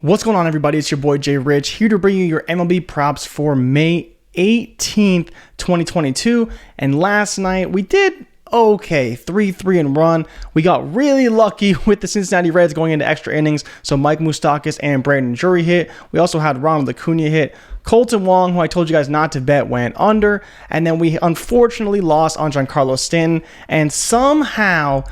What's going on, everybody? It's your boy Jay Rich here to bring you your MLB props for May 18th, 2022. And last night we did okay, 3-3 and run. We got really lucky with the Cincinnati Reds going into extra innings. So Mike Moustakas and Brandon Drury hit. We also had Ronald Lacunia hit. Colton Wong, who I told you guys not to bet, went under. And then we unfortunately lost on Giancarlo Stanton. And somehow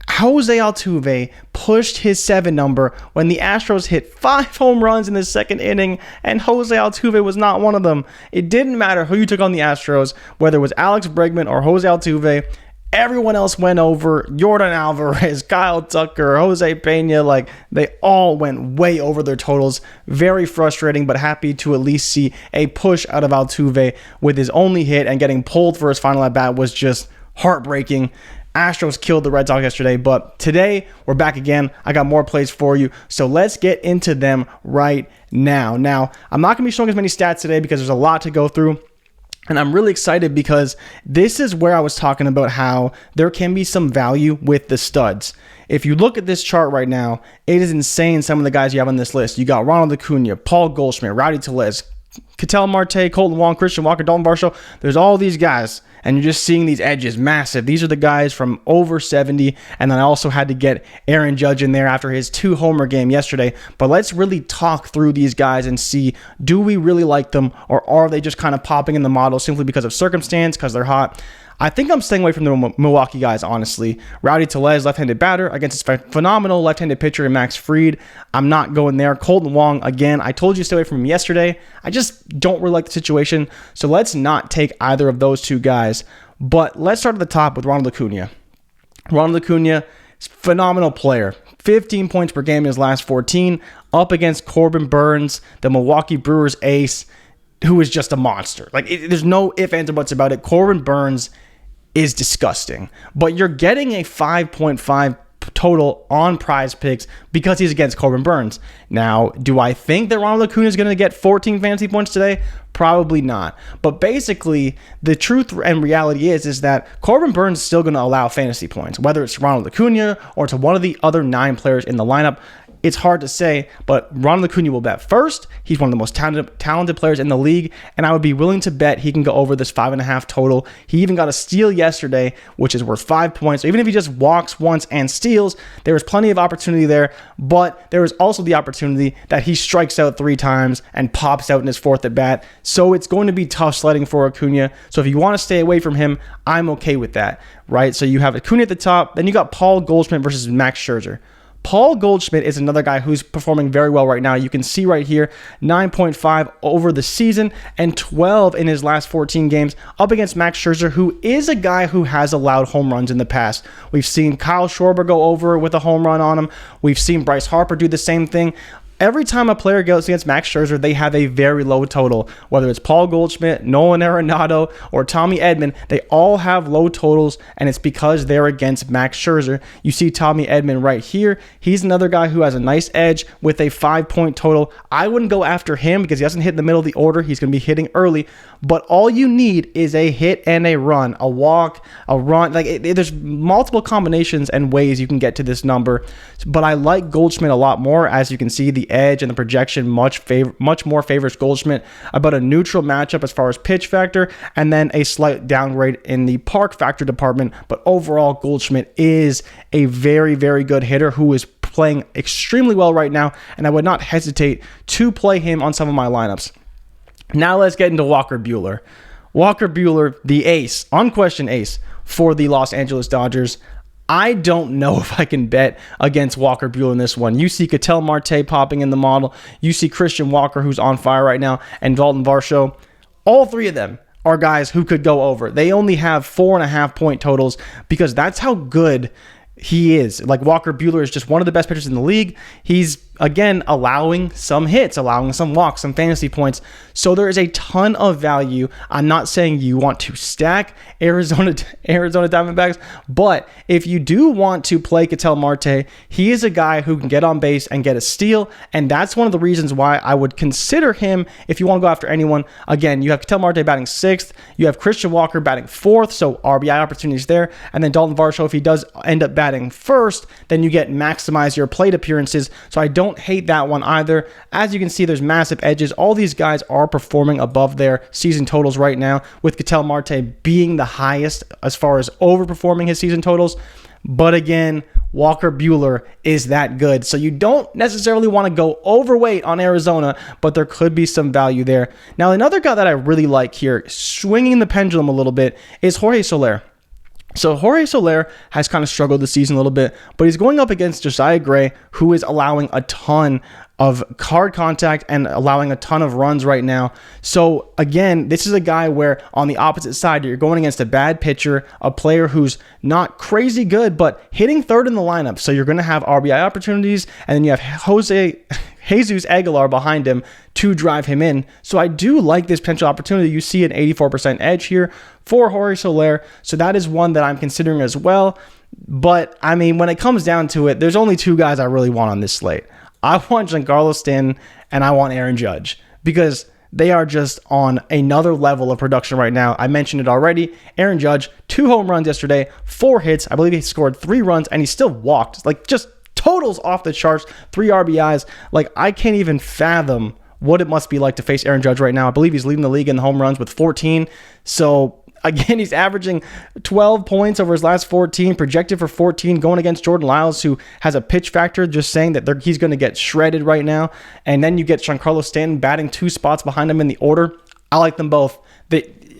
Jose Altuve pushed his 7 number when the Astros hit 5 home runs in the second inning, and Jose Altuve was not one of them. It didn't matter who you took on the Astros, whether it was Alex Bregman or Jose Altuve. Everyone else went over. Jordan Alvarez, Kyle Tucker, Jose Pena, like they all went way over their totals. Very frustrating, but happy to at least see a push out of Altuve with his only hit, and getting pulled for his final at bat was just heartbreaking. Astros killed the Red Sox yesterday, but today we're back again. I got more plays for you, so let's get into them right now. Now, I'm not going to be showing as many stats today because there's a lot to go through, and I'm really excited because this is where I was talking about how there can be some value with the studs. If you look at this chart right now, it is insane some of the guys you have on this list. You got Ronald Acuña, Paul Goldschmidt, Rowdy Tellez, Ketel Marte, Colton Wong, Christian Walker, Dalton Varsho. There's all these guys, and you're just seeing these edges massive. These are the guys from over 70, and then I also had to get Aaron Judge in there after his 2-homer game yesterday. But let's really talk through these guys and see, do we really like them, or are they just kind of popping in the model simply because of circumstance, because they're hot? I think I'm staying away from the Milwaukee guys, honestly. Rowdy Tellez, left-handed batter, against his phenomenal left-handed pitcher in Max Fried. I'm not going there. Colton Wong, again, I told you to stay away from him yesterday. I just don't really like the situation, so let's not take either of those two guys. But let's start at the top with Ronald Acuña. Ronald Acuña is a phenomenal player. 15 points per game in his last 14, up against Corbin Burnes, the Milwaukee Brewers ace, who is just a monster. Like, there's no ifs, ands, or buts about it. Corbin Burnes is disgusting, but you're getting a 5.5 total on PrizePicks because he's against Corbin Burnes. Now, do I think that Ronald Acuña is going to get 14 fantasy points today? Probably not. But basically, the truth and reality is that Corbin Burnes is still going to allow fantasy points, whether it's Ronald Acuña or to one of the other 9 players in the lineup. It's hard to say, but Ronald Acuña will bet first. He's one of the most talented players in the league, and I would be willing to bet he can go over this 5.5 total. He even got a steal yesterday, which is worth 5 points. So even if he just walks once and steals, there is plenty of opportunity there, but there is also the opportunity that he strikes out 3 times and pops out in his 4th at bat. So it's going to be tough sledding for Acuña. So if you want to stay away from him, I'm okay with that, right? So you have Acuña at the top, then you got Paul Goldschmidt versus Max Scherzer. Paul Goldschmidt is another guy who's performing very well right now. You can see right here, 9.5 over the season and 12 in his last 14 games up against Max Scherzer, who is a guy who has allowed home runs in the past. We've seen Kyle Schwarber go over with a home run on him. We've seen Bryce Harper do the same thing. Every time a player goes against Max Scherzer, they have a very low total. Whether it's Paul Goldschmidt, Nolan Arenado, or Tommy Edmond, they all have low totals, and it's because they're against Max Scherzer. You see Tommy Edmond right here. He's another guy who has a nice edge with a 5-point total. I wouldn't go after him because he doesn't hit in the middle of the order. He's going to be hitting early, but all you need is a hit and a run, a walk, a run. There's multiple combinations and ways you can get to this number, but I like Goldschmidt a lot more. As you can see, the edge and the projection much more favors Goldschmidt. About a neutral matchup as far as pitch factor, and then a slight downgrade in the park factor department. But overall, Goldschmidt is a very, very good hitter who is playing extremely well right now, and I would not hesitate to play him on some of my lineups. Now let's get into Walker Buehler. Walker Buehler, the ace, unquestioned ace for the Los Angeles Dodgers. I don't know if I can bet against Walker Buehler in this one. You see Ketel Marte popping in the model. You see Christian Walker, who's on fire right now, and Dalton Varsho. All 3 of them are guys who could go over. They only have 4.5 point totals because that's how good he is. Like, Walker Buehler is just one of the best pitchers in the league. He's, again, allowing some hits, allowing some walks, some fantasy points. So there is a ton of value. I'm not saying you want to stack Arizona Diamondbacks, but if you do want to play Ketel Marte, he is a guy who can get on base and get a steal, and that's one of the reasons why I would consider him if you want to go after anyone. Again, you have Ketel Marte batting 6th, you have Christian Walker batting 4th, so RBI opportunities there, and then Dalton Varsho, if he does end up batting 1st, then you get maximize your plate appearances. So I don't don't hate that one either. As you can see, there's massive edges. All these guys are performing above their season totals right now, with Ketel Marte being the highest as far as overperforming his season totals. But again, Walker Buehler is that good. So you don't necessarily want to go overweight on Arizona, but there could be some value there. Now, another guy that I really like here, swinging the pendulum a little bit, is Jorge Solaire. So Jorge Solaire has kind of struggled this season a little bit, but he's going up against Josiah Gray, who is allowing a ton of hard contact and allowing a ton of runs right now. So again, this is a guy where on the opposite side, you're going against a bad pitcher, a player who's not crazy good, but hitting third in the lineup. So you're going to have RBI opportunities, and then you have Jesus Aguilar behind him to drive him in. So I do like this potential opportunity. You see an 84% edge here for Jorge Solaire. So that is one that I'm considering as well. But I mean, when it comes down to it, there's only two guys I really want on this slate. I want Giancarlo Stanton and I want Aaron Judge, because they are just on another level of production right now. I mentioned it already. Aaron Judge, 2 home runs yesterday, 4 hits. I believe he scored 3 runs and he still walked. Like, just totals off the charts, 3 RBIs. Like, I can't even fathom what it must be like to face Aaron Judge right now. I believe he's leading the league in the home runs with 14. So again, he's averaging 12 points over his last 14, projected for 14, going against Jordan Lyles, who has a pitch factor, just saying that he's going to get shredded right now. And then you get Giancarlo Stanton batting 2 spots behind him in the order. I like them both.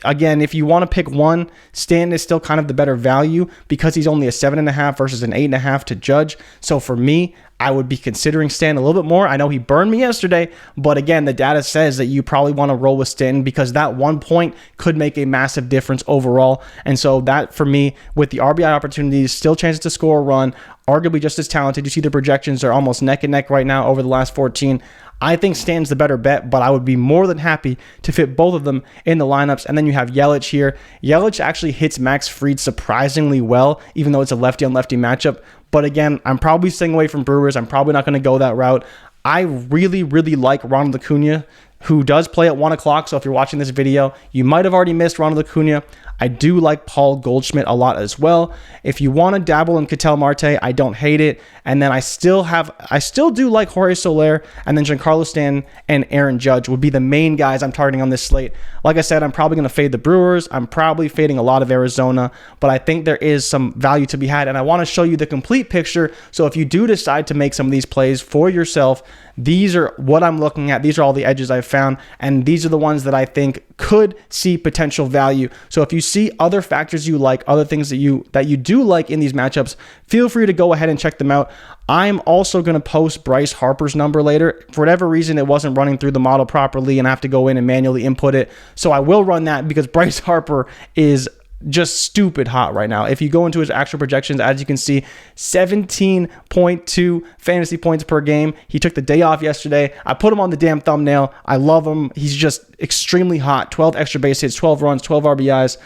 Again, if you want to pick one, Stanton is still kind of the better value because he's only a 7.5 versus an 8.5 to Judge. So for me, I would be considering Stanton a little bit more. I know he burned me yesterday, but again, the data says that you probably want to roll with Stanton because that 1 point could make a massive difference overall. And so that, for me, with the RBI opportunities, still chances to score a run, arguably just as talented. You see the projections are almost neck and neck right now over the last 14. I think Stanton's the better bet, but I would be more than happy to fit both of them in the lineups. And then you have Yelich here. Yelich actually hits Max Fried surprisingly well, even though it's a lefty-on-lefty matchup. But again, I'm probably staying away from Brewers. I'm probably not going to go that route. I really, really like Ronald Acuña, who does play at 1 o'clock. So if you're watching this video, you might have already missed Ronald Acuña. I do like Paul Goldschmidt a lot as well. If you want to dabble in Ketel Marte, I don't hate it. And then I still do like Jorge Solaire, and then Giancarlo Stanton and Aaron Judge would be the main guys I'm targeting on this slate. Like I said, I'm probably going to fade the Brewers. I'm probably fading a lot of Arizona, but I think there is some value to be had, and I want to show you the complete picture. So if you do decide to make some of these plays for yourself, these are what I'm looking at. These are all the edges I've found, and these are the ones that I think could see potential value. So if you see other factors you like, other things that you do like in these matchups, feel free to go ahead and check them out. I'm also going to post Bryce Harper's number later. For whatever reason, it wasn't running through the model properly, and I have to go in and manually input it. So I will run that because Bryce Harper is just stupid hot right now. If you go into his actual projections, as you can see, 17.2 fantasy points per game. He took the day off yesterday. I put him on the damn thumbnail. I love him. He's just extremely hot. 12 extra base hits, 12 runs, 12 RBIs,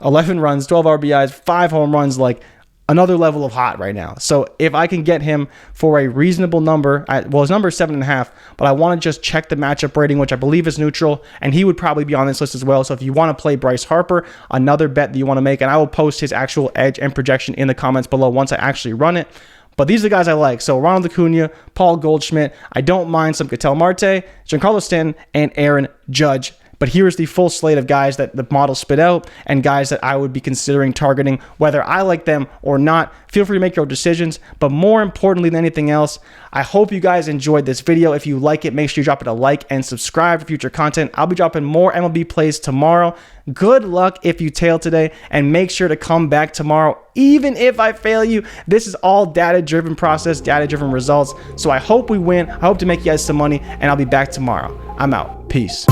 11 runs, 12 RBIs, 5 home runs, like another level of hot right now. So if I can get him for a reasonable number, his number is 7.5, but I want to just check the matchup rating, which I believe is neutral, and he would probably be on this list as well. So if you want to play Bryce Harper, another bet that you want to make, and I will post his actual edge and projection in the comments below once I actually run it. But these are the guys I like. So Ronald Acuña, Paul Goldschmidt, I don't mind some Ketel Marte, Giancarlo Stanton, and Aaron Judge. But here's the full slate of guys that the model spit out and guys that I would be considering targeting, whether I like them or not. Feel free to make your decisions. But more importantly than anything else, I hope you guys enjoyed this video. If you like it, make sure you drop it a like and subscribe for future content. I'll be dropping more MLB plays tomorrow. Good luck if you tail today, and make sure to come back tomorrow. Even if I fail you, this is all data-driven process, data-driven results. So I hope we win. I hope to make you guys some money, and I'll be back tomorrow. I'm out. Peace.